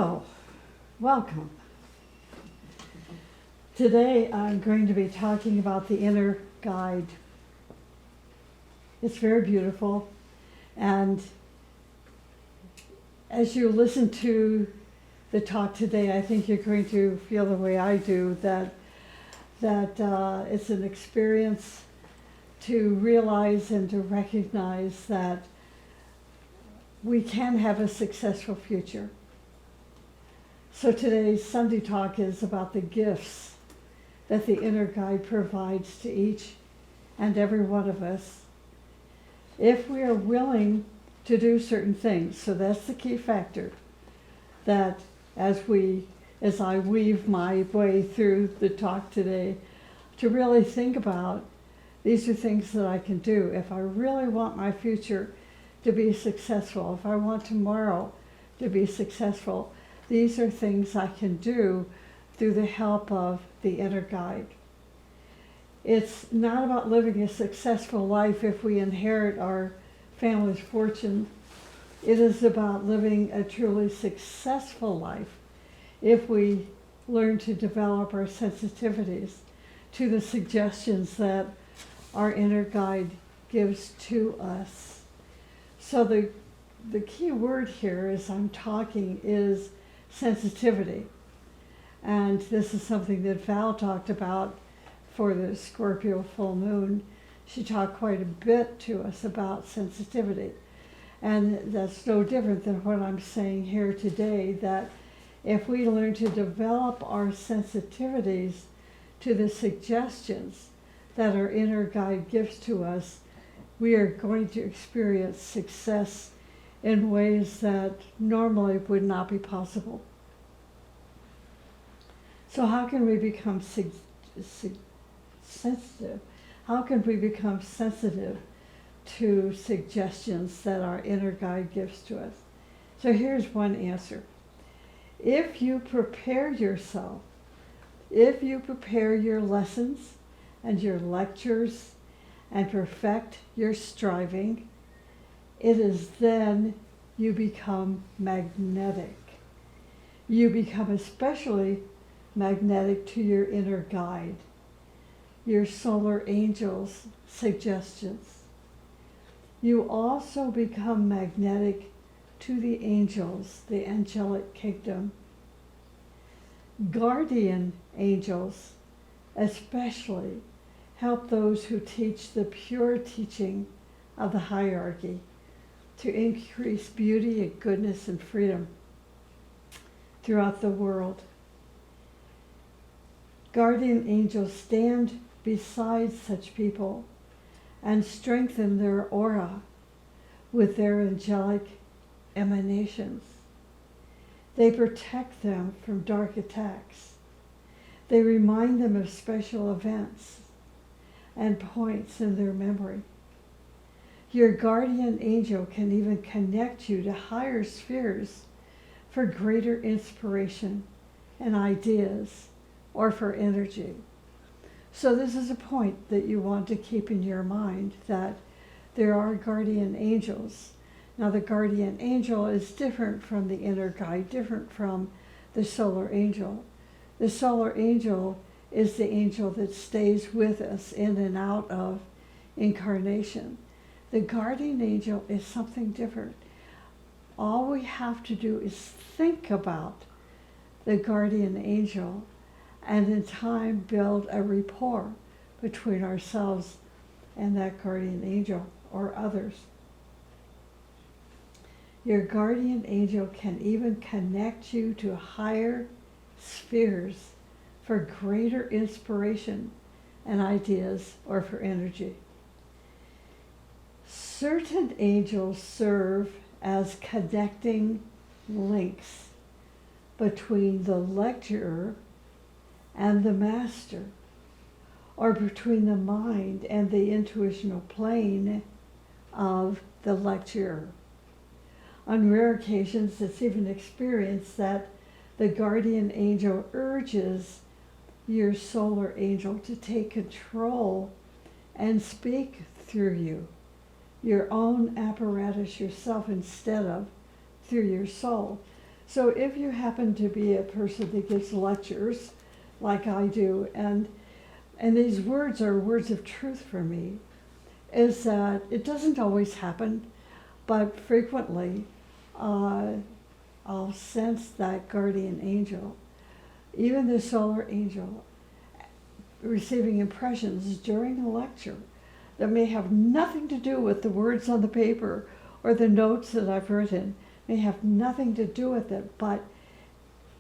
So, welcome. Today I'm going to be talking about the inner guide. It's very beautiful, and as you listen to the talk today, I think you're going to feel the way I do, that it's an experience to realize and to recognize that we can have a successful future. So today's Sunday talk is about the gifts that the inner guide provides to each and every one of us if we are willing to do certain things. So that's the key factor, that as I weave my way through the talk today, to really think about, these are things that I can do if I really want my future to be successful, if I want tomorrow to be successful. These are things I can do through the help of the inner guide. It's not about living a successful life if we inherit our family's fortune. It is about living a truly successful life if we learn to develop our sensitivities to the suggestions that our inner guide gives to us. So the key word here as I'm talking is sensitivity. And this is something that Val talked about for the Scorpio full moon. She talked quite a bit to us about sensitivity. And that's no different than what I'm saying here today, that if we learn to develop our sensitivities to the suggestions that our inner guide gives to us, we are going to experience success in ways that normally would not be possible. So how can we become sensitive? How can we become sensitive to suggestions that our inner guide gives to us? So here's one answer. If you prepare yourself, if you prepare your lessons and your lectures and perfect your striving, it is then you become magnetic. You become especially magnetic to your inner guide, your solar angels' suggestions. You also become magnetic to the angels, the angelic kingdom. Guardian angels especially help those who teach the pure teaching of the hierarchy to increase beauty and goodness and freedom throughout the world. Guardian angels stand beside such people and strengthen their aura with their angelic emanations. They protect them from dark attacks. They remind them of special events and points in their memory. Your guardian angel can even connect you to higher spheres for greater inspiration and ideas, or for energy. So this is a point that you want to keep in your mind, that there are guardian angels. Now the guardian angel is different from the inner guide, different from the solar angel. The solar angel is the angel that stays with us in and out of incarnation. The guardian angel is something different. All we have to do is think about the guardian angel and in time build a rapport between ourselves and that guardian angel or others. Your guardian angel can even connect you to higher spheres for greater inspiration and ideas or for energy. Certain angels serve as connecting links between the lecturer and the master, or between the mind and the intuitional plane of the lecturer. On rare occasions, it's even experienced that the guardian angel urges your solar angel to take control and speak through you, your own apparatus yourself, instead of through your soul. So if you happen to be a person that gives lectures, like I do, and these words are words of truth for me, is that it doesn't always happen, but frequently I'll sense that guardian angel, even the solar angel, receiving impressions during a lecture that may have nothing to do with the words on the paper or the notes that I've written, may have nothing to do with it, but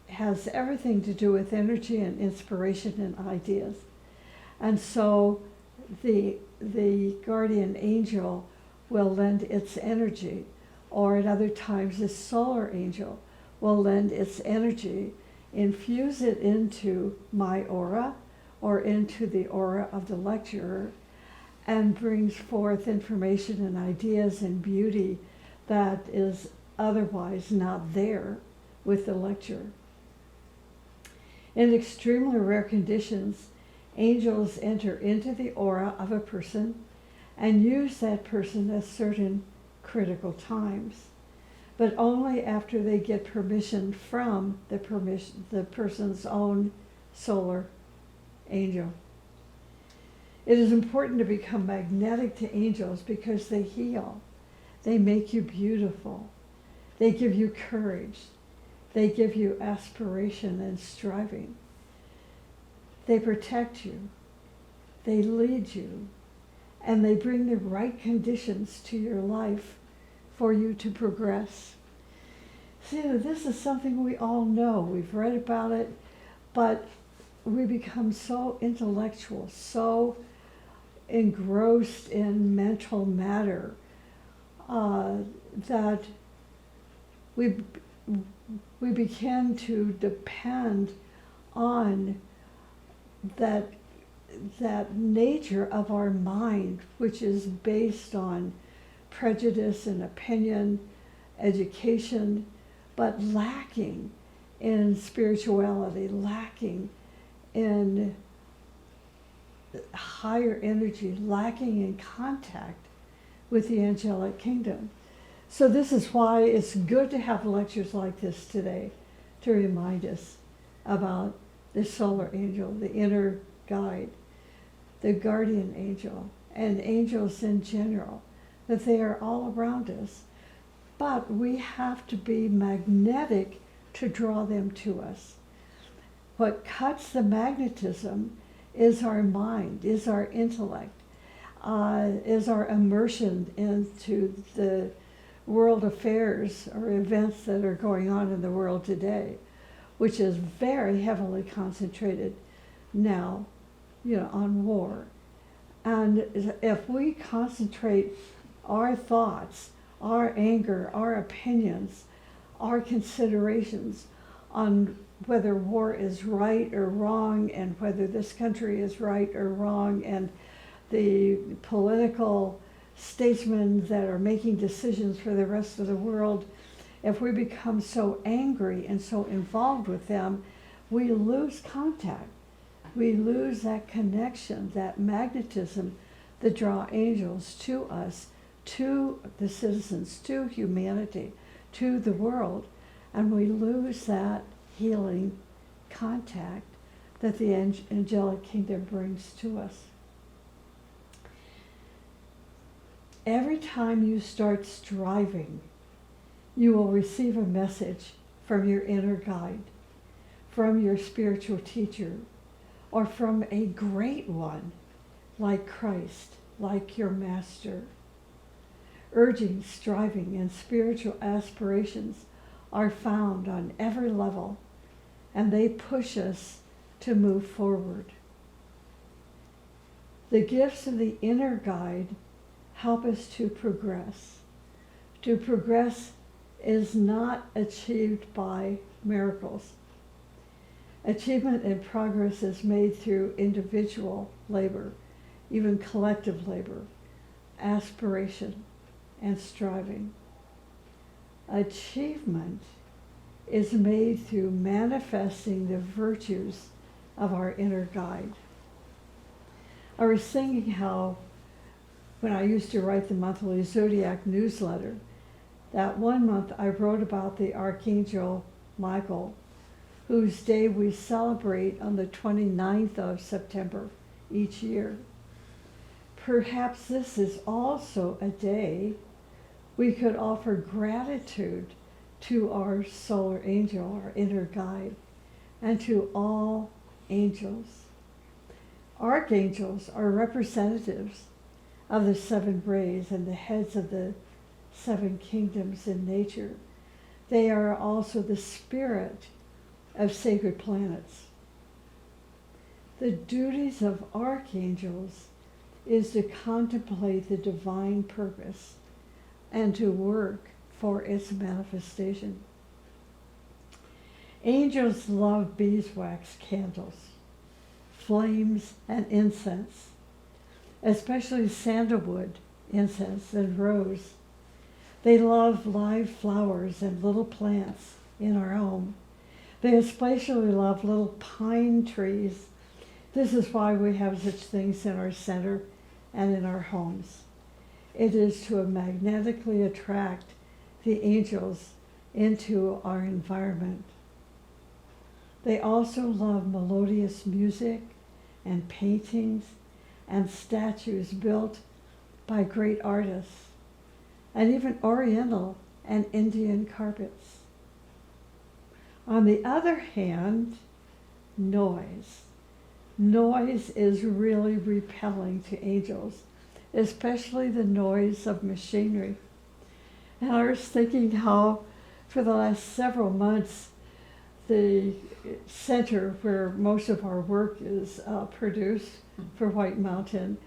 has everything to do with energy and inspiration and ideas. And so the guardian angel will lend its energy, or at other times the solar angel will lend its energy, infuse it into my aura or into the aura of the lecturer, and brings forth information and ideas and beauty that is otherwise not there with the lecturer. In extremely rare conditions, angels enter into the aura of a person and use that person at certain critical times, but only after they get permission from the person's own solar angel. It is important to become magnetic to angels because they heal. They make you beautiful. They give you courage. They give you aspiration and striving. They protect you. They lead you. And they bring the right conditions to your life for you to progress. See, this is something we all know. We've read about it, but we become so intellectual, so engrossed in mental matter that we begin to depend on that nature of our mind, which is based on prejudice and opinion, education, but lacking in spirituality, lacking in higher energy, lacking in contact with the angelic kingdom. So this is why it's good to have lectures like this today to remind us about the solar angel, the inner guide, the guardian angel, and angels in general, that they are all around us. But we have to be magnetic to draw them to us. What cuts the magnetism is our mind, is our intellect, is our immersion into the world affairs or events that are going on in the world today, which is very heavily concentrated now, on war. And if we concentrate our thoughts, our anger, our opinions, our considerations on whether war is right or wrong, and whether this country is right or wrong, and the political statesmen that are making decisions for the rest of the world, if we become so angry and so involved with them, we lose contact. We lose that connection, that magnetism that draw angels to us, to the citizens, to humanity, to the world, and we lose that healing contact that the angelic kingdom brings to us. Every time you start striving, you will receive a message from your inner guide, from your spiritual teacher, or from a great one like Christ, like your master. Urging, striving, and spiritual aspirations are found on every level, and they push us to move forward. The gifts of the inner guide help us to progress. To progress is not achieved by miracles. Achievement and progress is made through individual labor, even collective labor, aspiration, and striving. Achievement is made through manifesting the virtues of our inner guide. I was thinking how, when I used to write the monthly Zodiac newsletter, that one month I wrote about the Archangel Michael, whose day we celebrate on the 29th of September each year. Perhaps this is also a day we could offer gratitude to our solar angel, our inner guide, and to all angels. Archangels are representatives of the seven rays and the heads of the seven kingdoms in nature. They are also the spirit of sacred planets. The duties of archangels is to contemplate the divine purpose and to work for its manifestation. Angels love beeswax candles, flames, and incense, especially sandalwood incense and rose. They love live flowers and little plants in our home. They especially love little pine trees. This is why we have such things in our center and in our homes. It is to magnetically attract the angels into our environment. They also love melodious music and paintings and statues built by great artists, and even Oriental and Indian carpets. On the other hand, noise. Noise is really repelling to angels, especially the noise of machinery. And I was thinking how for the last several months, the center where most of our work is produced for White Mountain,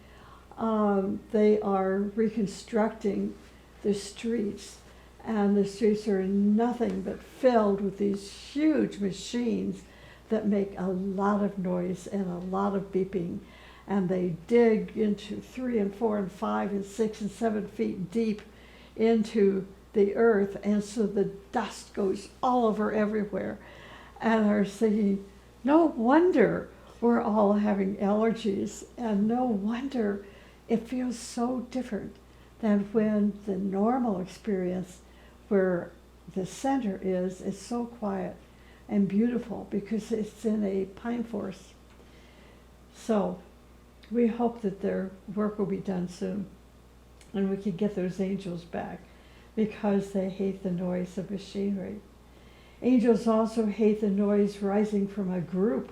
they are reconstructing the streets, and the streets are nothing but filled with these huge machines that make a lot of noise and a lot of beeping, and they dig into 3 and 4 and 5 and 6 and 7 feet deep into the earth, and so the dust goes all over everywhere. And I was thinking, no wonder we're all having allergies, and no wonder it feels so different than when the normal experience where the center is so quiet and beautiful because it's in a pine forest. So we hope that their work will be done soon and we can get those angels back because they hate the noise of machinery. Angels also hate the noise rising from a group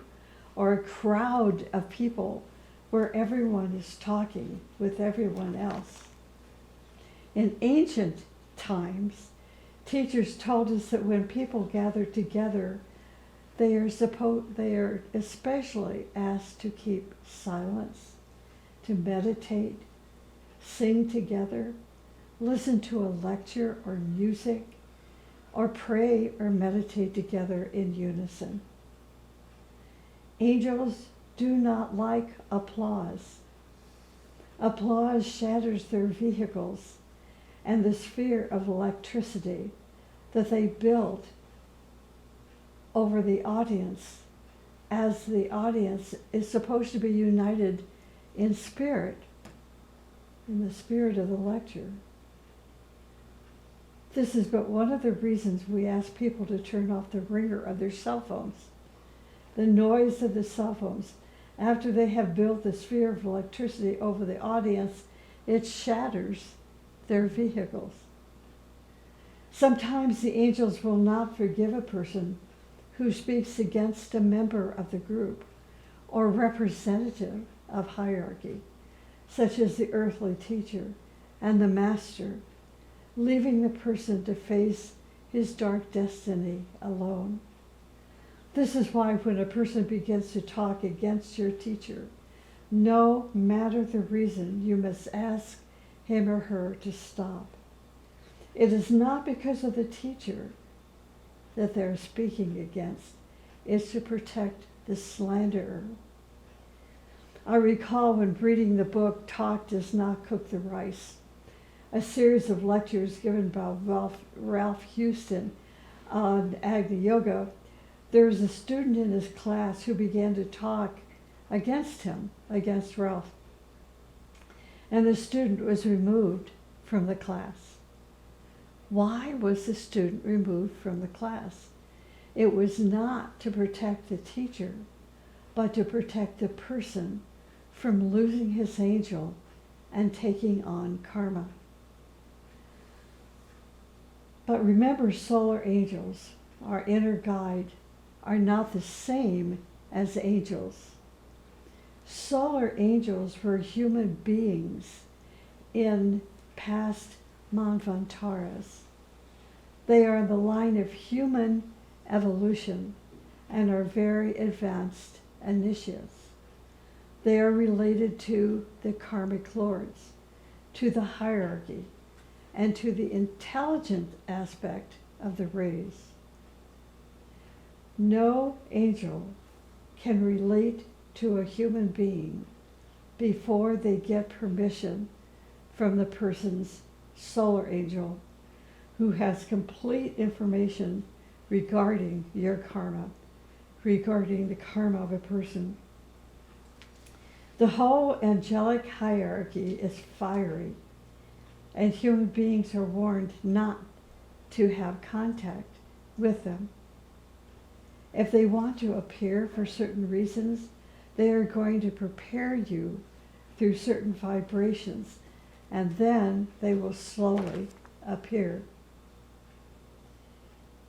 or a crowd of people where everyone is talking with everyone else. In ancient times, teachers told us that when people gather together, they are especially asked to keep silence, to meditate, sing together, listen to a lecture or music, or pray or meditate together in unison. Angels do not like applause. Applause shatters their vehicles and the sphere of electricity that they build over the audience, as the audience is supposed to be united in spirit, in the spirit of the lecture. This is but one of the reasons we ask people to turn off the ringer of their cell phones. The noise of the cell phones, after they have built the sphere of electricity over the audience, it shatters their vehicles. Sometimes the angels will not forgive a person who speaks against a member of the group or representative of hierarchy, such as the earthly teacher and the master, leaving the person to face his dark destiny alone. This is why when a person begins to talk against your teacher, no matter the reason, you must ask him or her to stop. It is not because of the teacher that they're speaking against. It's to protect the slanderer. I recall when reading the book Talk Does Not Cook the Rice, a series of lectures given by Ralph Houston on Agni Yoga, there was a student in his class who began to talk against him, against Ralph. And the student was removed from the class. Why was the student removed from the class? It was not to protect the teacher, but to protect the person from losing his angel and taking on karma. But remember, solar angels, our inner guide, are not the same as angels. Solar angels were human beings in past manvantaras. They are in the line of human evolution and are very advanced initiates. They are related to the karmic lords, to the hierarchy, and to the intelligent aspect of the rays. No angel can relate to a human being before they get permission from the person's solar angel, who has complete information regarding your karma, regarding the karma of a person. The whole angelic hierarchy is fiery, and human beings are warned not to have contact with them. If they want to appear for certain reasons, they are going to prepare you through certain vibrations, and then they will slowly appear.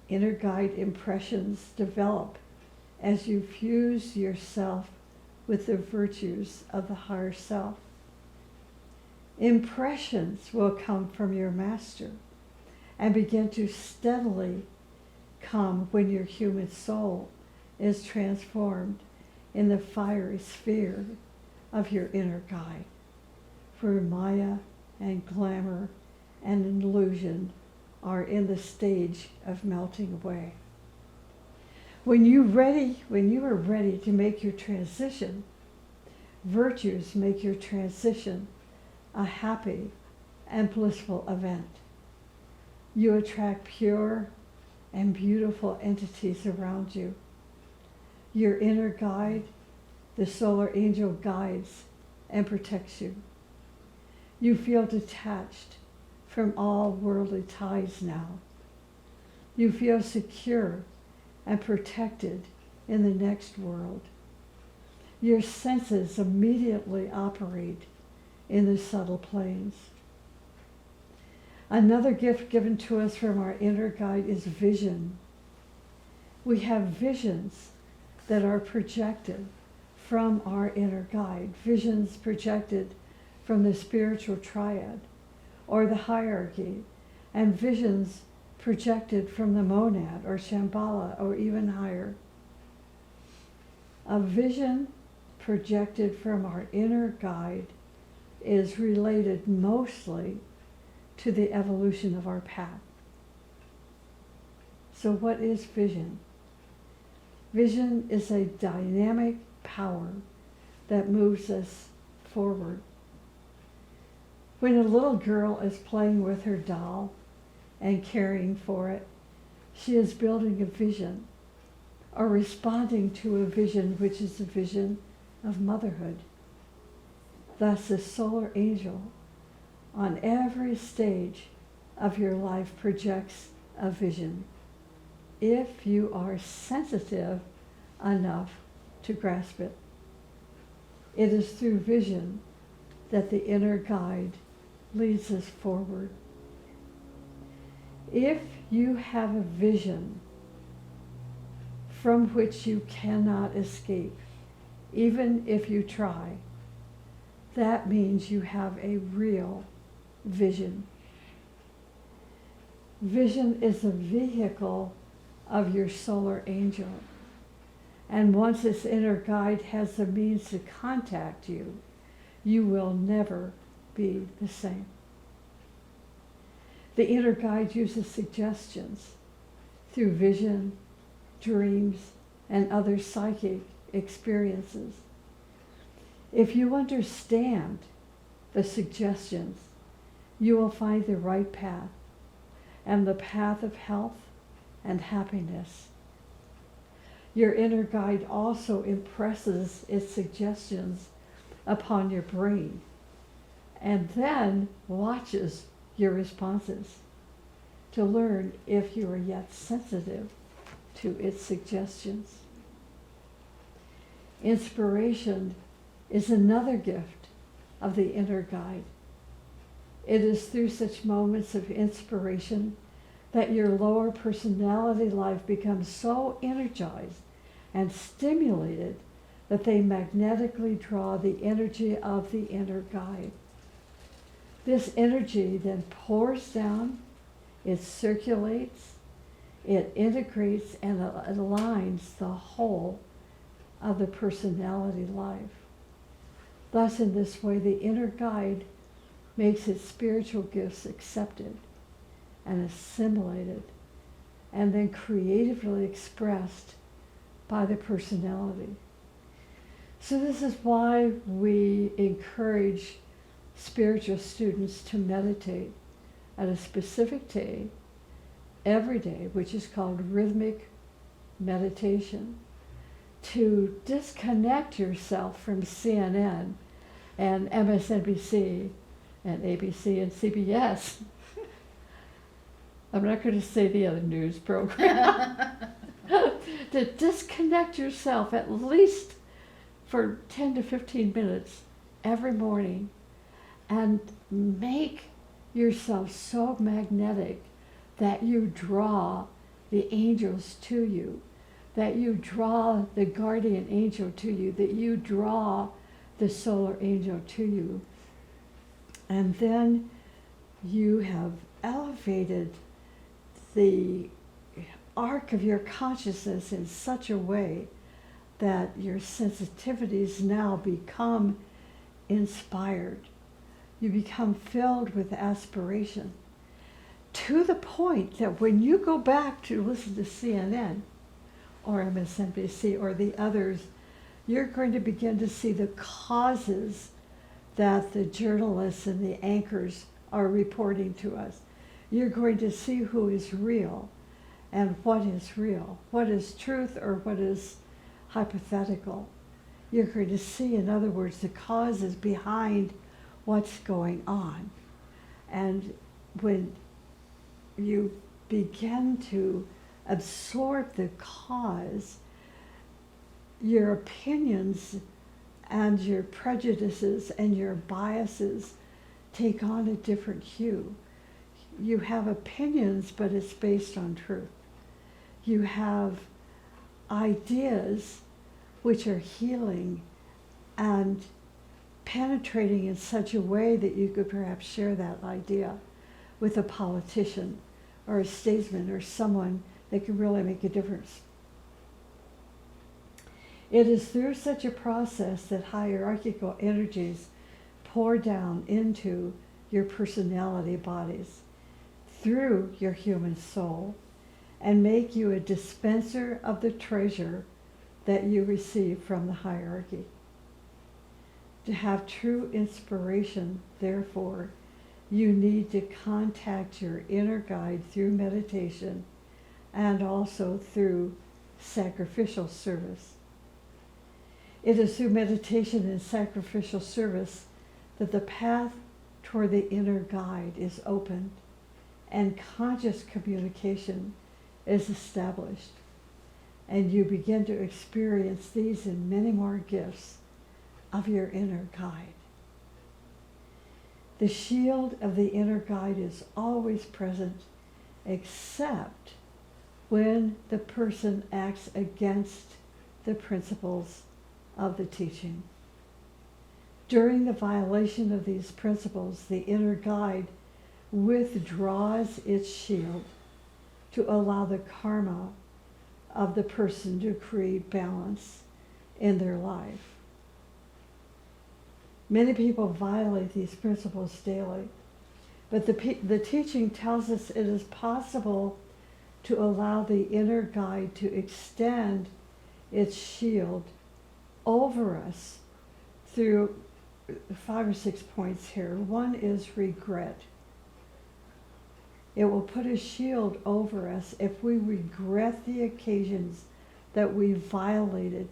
Inner guide impressions develop as you fuse yourself with the virtues of the higher self. Impressions will come from your master and begin to steadily come when your human soul is transformed in the fiery sphere of your inner guide, for Maya and glamour and illusion are in the stage of melting away. When you are ready to make your transition, virtues make your transition a happy and blissful event. You attract pure and beautiful entities around you. Your inner guide, the solar angel, guides and protects you. You feel detached from all worldly ties now. You feel secure and protected in the next world. Your senses immediately operate in the subtle planes. Another gift given to us from our inner guide is vision. We have visions that are projected from our inner guide, visions projected from the spiritual triad or the hierarchy, and visions projected from the monad or Shambhala or even higher. A vision projected from our inner guide is related mostly to the evolution of our path. So what is vision? Vision is a dynamic power that moves us forward. When a little girl is playing with her doll and caring for it, she is building a vision or responding to a vision, which is a vision of motherhood. Thus, the solar angel on every stage of your life projects a vision, if you are sensitive enough to grasp it. It is through vision that the inner guide leads us forward. If you have a vision from which you cannot escape, even if you try, that means you have a real vision. Vision is a vehicle of your solar angel. And once its inner guide has the means to contact you, you will never be the same. The inner guide uses suggestions through vision, dreams, and other psychic experiences. If you understand the suggestions, you will find the right path and the path of health and happiness. Your inner guide also impresses its suggestions upon your brain and then watches your responses to learn if you are yet sensitive to its suggestions. Inspiration is another gift of the inner guide. It is through such moments of inspiration that your lower personality life becomes so energized and stimulated that they magnetically draw the energy of the inner guide. This energy then pours down, it circulates, it integrates and aligns the whole of the personality life. Thus, in this way, the inner guide makes its spiritual gifts accepted and assimilated, and then creatively expressed by the personality. So this is why we encourage spiritual students to meditate at a specific day, every day, which is called rhythmic meditation, to disconnect yourself from CNN and MSNBC and ABC and CBS. I'm not going to say the other news program. To disconnect yourself at least for 10 to 15 minutes every morning and make yourself so magnetic that you draw the angels to you, that you draw the guardian angel to you, that you draw the solar angel to you. And then you have elevated the arc of your consciousness in such a way that your sensitivities now become inspired. You become filled with aspiration to the point that when you go back to listen to CNN or MSNBC or the others, you're going to begin to see the causes that the journalists and the anchors are reporting to us. You're going to see who is real and what is real, what is truth or what is hypothetical. You're going to see, in other words, the causes behind what's going on. And when you begin to absorb the cause, your opinions and your prejudices and your biases take on a different hue. You have opinions, but it's based on truth. You have ideas which are healing and penetrating in such a way that you could perhaps share that idea with a politician or a statesman or someone that could really make a difference. It is through such a process that hierarchical energies pour down into your personality bodies through your human soul and make you a dispenser of the treasure that you receive from the hierarchy. To have true inspiration, therefore, you need to contact your inner guide through meditation and also through sacrificial service. It is through meditation and sacrificial service that the path toward the inner guide is opened and conscious communication is established, and you begin to experience these and many more gifts of your inner guide. The shield of the inner guide is always present, except when the person acts against the principles of the teaching. During the violation of these principles, the inner guide withdraws its shield to allow the karma of the person to create balance in their life. Many people violate these principles daily, but the teaching tells us it is possible to allow the inner guide to extend its shield over us through 5 or 6 points here. One is regret. It will put a shield over us if we regret the occasions that we violated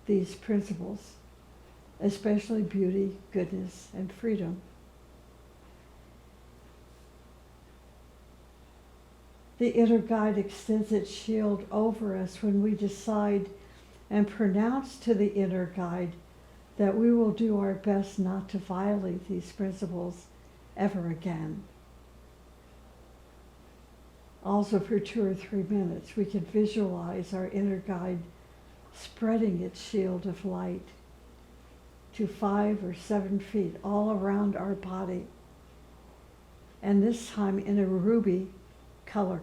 these principles, especially beauty, goodness, and freedom. The inner guide extends its shield over us when we decide and pronounce to the inner guide that we will do our best not to violate these principles ever again. Also, for 2 or 3 minutes, we can visualize our inner guide spreading its shield of light to 5 or 7 feet all around our body, and this time in a ruby color.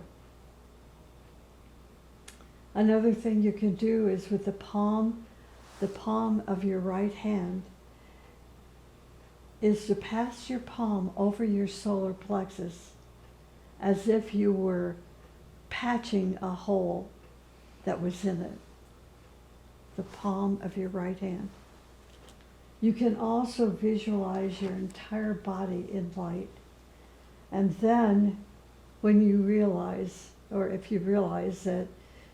Another thing you can do is with the palm of your right hand is to pass your palm over your solar plexus as if you were patching a hole that was in it. The palm of your right hand. You can also visualize your entire body in light. And then when you realize, or if you realize that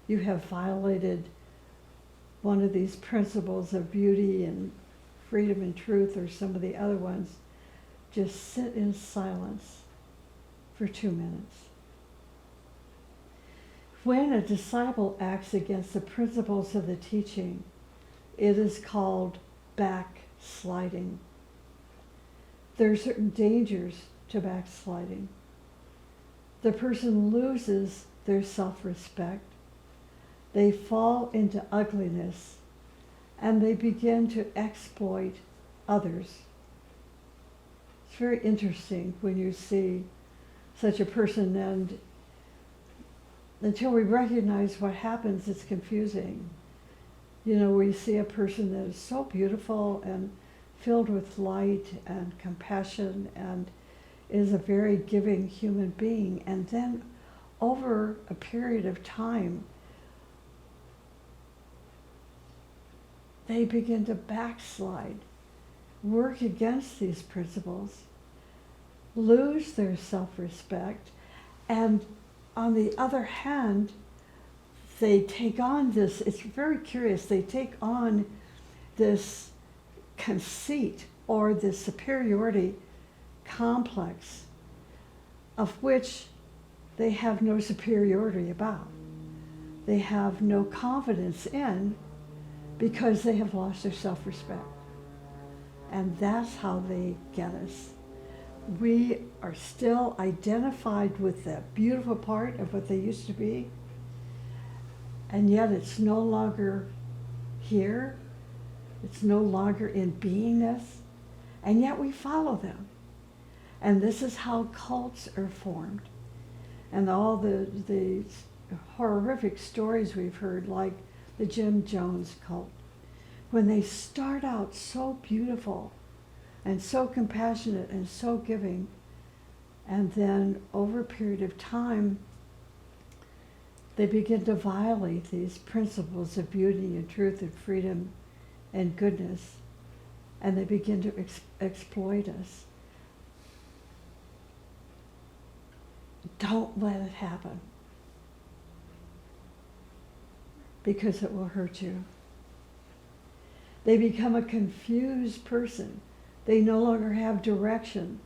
you have violated one of these principles of beauty and freedom and truth, or some of the other ones, just sit in silence for 2 minutes. When a disciple acts against the principles of the teaching, it is called backsliding. There are certain dangers to backsliding. The person loses their self-respect. They fall into ugliness, and they begin to exploit others. It's very interesting when you see such a person, and until we recognize what happens, it's confusing. You know, we see a person that is so beautiful and filled with light and compassion and is a very giving human being, and then over a period of time, they begin to backslide, work against these principles, lose their self-respect, and on the other hand, they take on this, it's very curious, they take on this conceit or this superiority complex of which they have no superiority about. They have no confidence in, because they have lost their self-respect. And that's how they get us. We are still identified with that beautiful part of what they used to be, and yet it's no longer here. It's no longer in beingness, and yet we follow them. And this is how cults are formed. And all the horrific stories we've heard, like the Jim Jones cult, when they start out so beautiful and so compassionate and so giving, and then over a period of time, they begin to violate these principles of beauty and truth and freedom and goodness, and they begin to exploit us. Don't let it happen, because it will hurt you. They become a confused person. They no longer have direction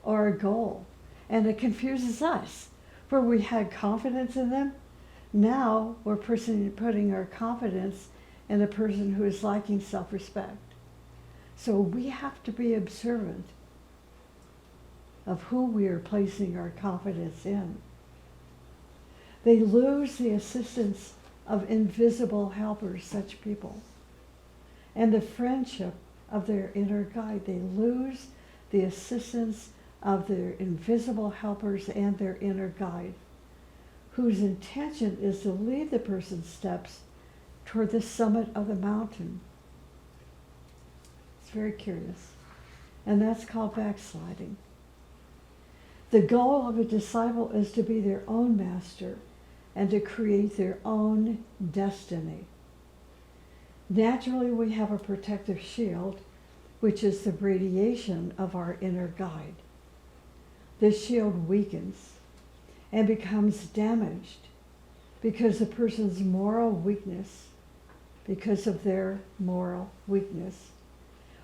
or a goal, and it confuses us. Where we had confidence in them, now we're putting our confidence in a person who is lacking self-respect. So we have to be observant of who we are placing our confidence in. They lose the assistance of invisible helpers, such people, and the friendship of their inner guide. They lose the assistance of their invisible helpers and their inner guide, whose intention is to lead the person's steps toward the summit of the mountain. It's very curious. And that's called backsliding. The goal of a disciple is to be their own master and to create their own destiny. Naturally, we have a protective shield, which is the radiation of our inner guide. This shield weakens and becomes damaged because the person's moral weakness, because of their moral weakness,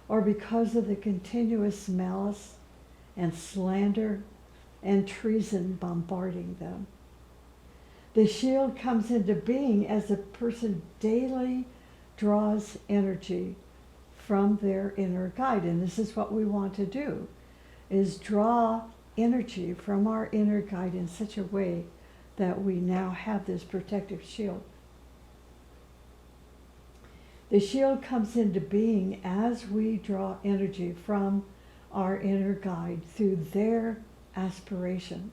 or because of the continuous malice and slander and treason bombarding them. The shield comes into being as a person daily draws energy from their inner guide. And this is what we want to do, is draw energy from our inner guide in such a way that we now have this protective shield. The shield comes into being as we draw energy from our inner guide through their aspiration,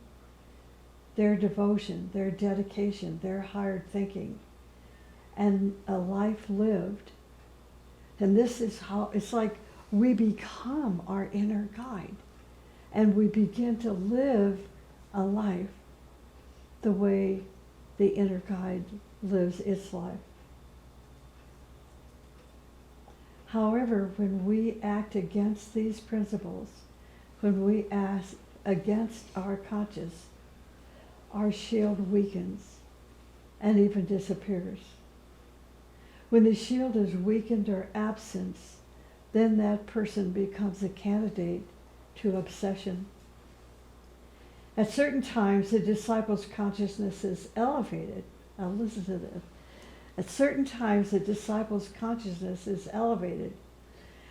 their devotion, their dedication, their hard thinking, and a life lived. And this is how it's like we become our inner guide, and we begin to live a life the way the inner guide lives its life. However, when we act against these principles, when we act against our conscious, our shield weakens and even disappears. When the shield is weakened or absent, then that person becomes a candidate to obsession. At certain times, the disciple's consciousness is elevated. Now listen to this. At certain times, the disciple's consciousness is elevated.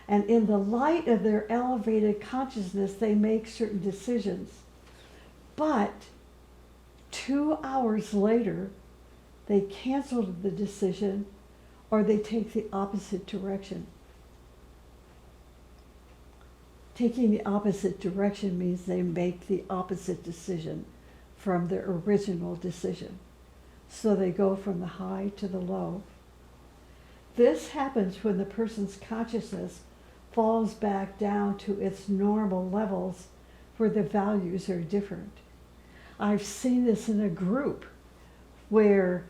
And in the light of their elevated consciousness, they make certain decisions. But 2 hours later, they cancel the decision or they take the opposite direction. Taking the opposite direction means they make the opposite decision from their original decision. So they go from the high to the low. This happens when the person's consciousness falls back down to its normal levels where the values are different. I've seen this in a group where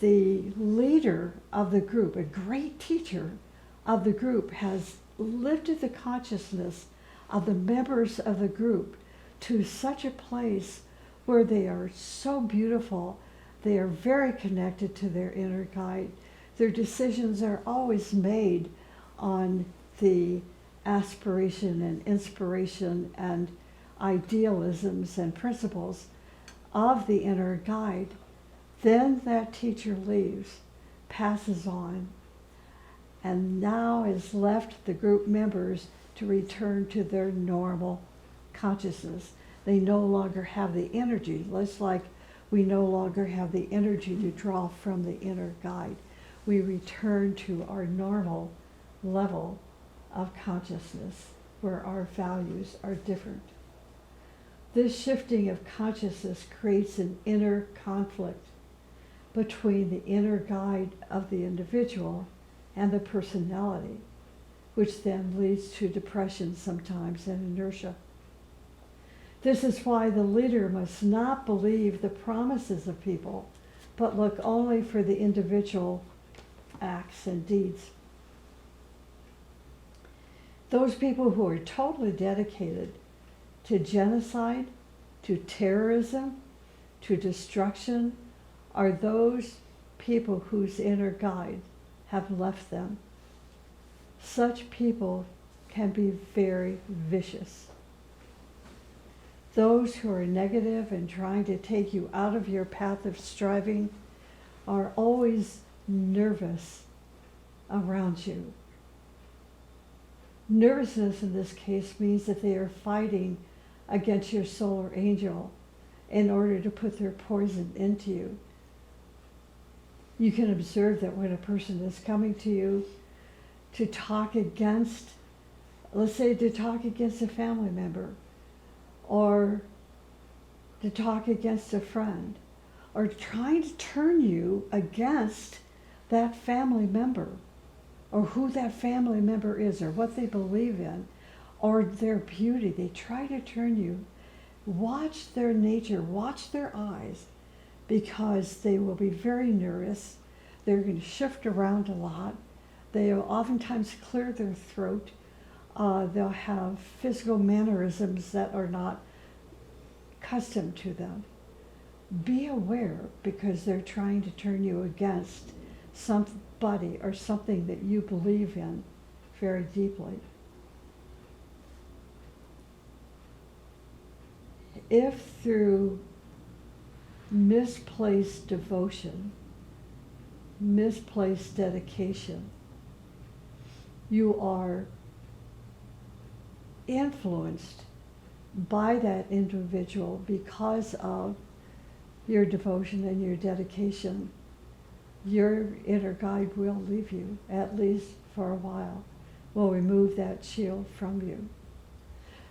the leader of the group, a great teacher of the group, has lifted the consciousness of the members of the group to such a place where they are so beautiful. They are very connected to their inner guide. Their decisions are always made on the aspiration and inspiration and idealisms and principles of the inner guide. Then that teacher leaves, passes on, and now is left the group members to return to their normal consciousness. They no longer have the energy, just like we no longer have the energy to draw from the inner guide. We return to our normal level of consciousness where our values are different. This shifting of consciousness creates an inner conflict between the inner guide of the individual and the personality, which then leads to depression sometimes and inertia. This is why the leader must not believe the promises of people, but look only for the individual acts and deeds. Those people who are totally dedicated to genocide, to terrorism, to destruction, are those people whose inner guide have left them. Such people can be very vicious. Those who are negative and trying to take you out of your path of striving are always nervous around you. Nervousness in this case means that they are fighting against your solar angel in order to put their poison into you. You can observe that when a person is coming to you to talk against, let's say to talk against a family member, or to talk against a friend, or trying to turn you against that family member, or who that family member is, or what they believe in, or their beauty. They try to turn you. Watch their nature, watch their eyes, because they will be very nervous. They're going to shift around a lot. They'll oftentimes clear their throat. They'll have physical mannerisms that are not custom to them. Be aware, because they're trying to turn you against somebody or something that you believe in very deeply. If through misplaced devotion, misplaced dedication. You are influenced by that individual because of your devotion and your dedication. Your inner guide will leave you, at least for a while, will remove that shield from you.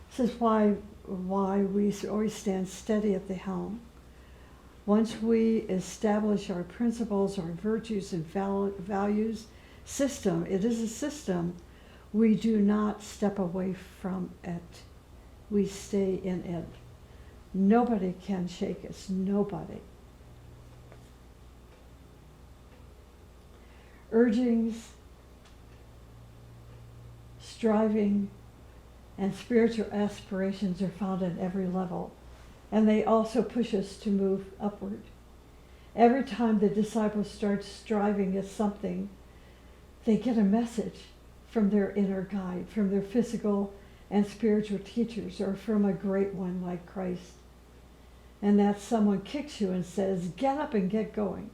This is why we always stand steady at the helm. Once we establish our principles, our virtues and values system, it is a system, we do not step away from it. We stay in it. Nobody can shake us, nobody. Urgings, striving, and spiritual aspirations are found at every level, and they also push us to move upward. Every time the disciples start striving at something, they get a message from their inner guide, from their physical and spiritual teachers, or from a great one like Christ. And that someone kicks you and says, get up and get going.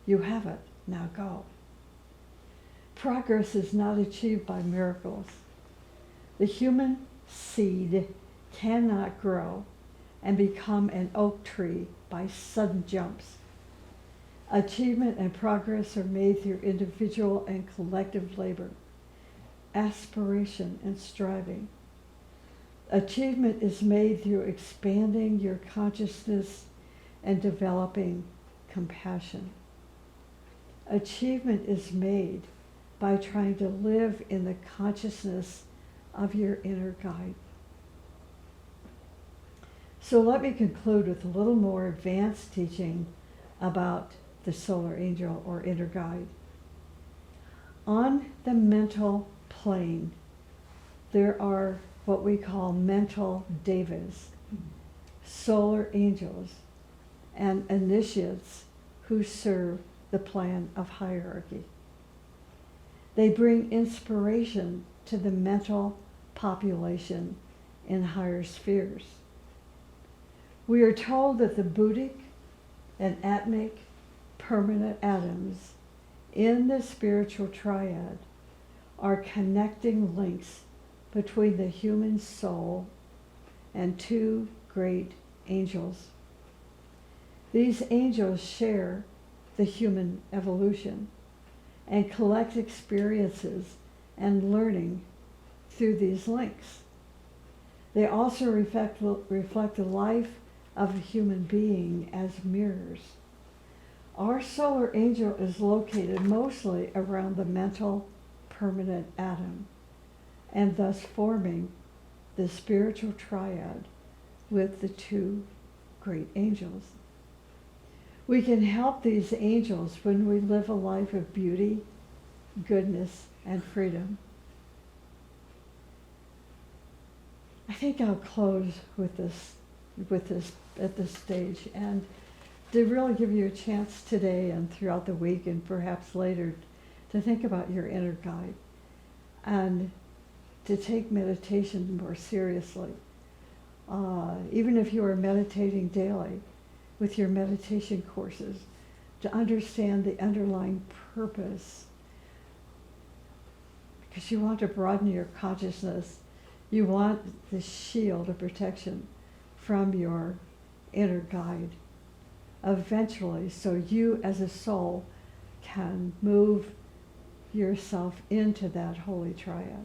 You have it, now go. Progress is not achieved by miracles. The human seed cannot grow and become an oak tree by sudden jumps. Achievement and progress are made through individual and collective labor, aspiration and striving. Achievement is made through expanding your consciousness and developing compassion. Achievement is made by trying to live in the consciousness of your inner guide. So let me conclude with a little more advanced teaching about the solar angel or inner guide. On the mental plane, there are what we call mental devas, solar angels, and initiates who serve the plan of hierarchy. They bring inspiration to the mental population in higher spheres. We are told that the Buddhic and Atmic permanent atoms in the spiritual triad are connecting links between the human soul and two great angels. These angels share the human evolution and collect experiences and learning through these links. They also reflect the life of a human being as mirrors. Our solar angel is located mostly around the mental permanent atom, and thus forming the spiritual triad with the two great angels. We can help these angels when we live a life of beauty, goodness, and freedom. I think I'll close with this at this stage, and to really give you a chance today and throughout the week and perhaps later to think about your inner guide and to take meditation more seriously. Even if you are meditating daily with your meditation courses, to understand the underlying purpose, because you want to broaden your consciousness. You want the shield of protection from your inner guide eventually, so you as a soul can move yourself into that holy triad.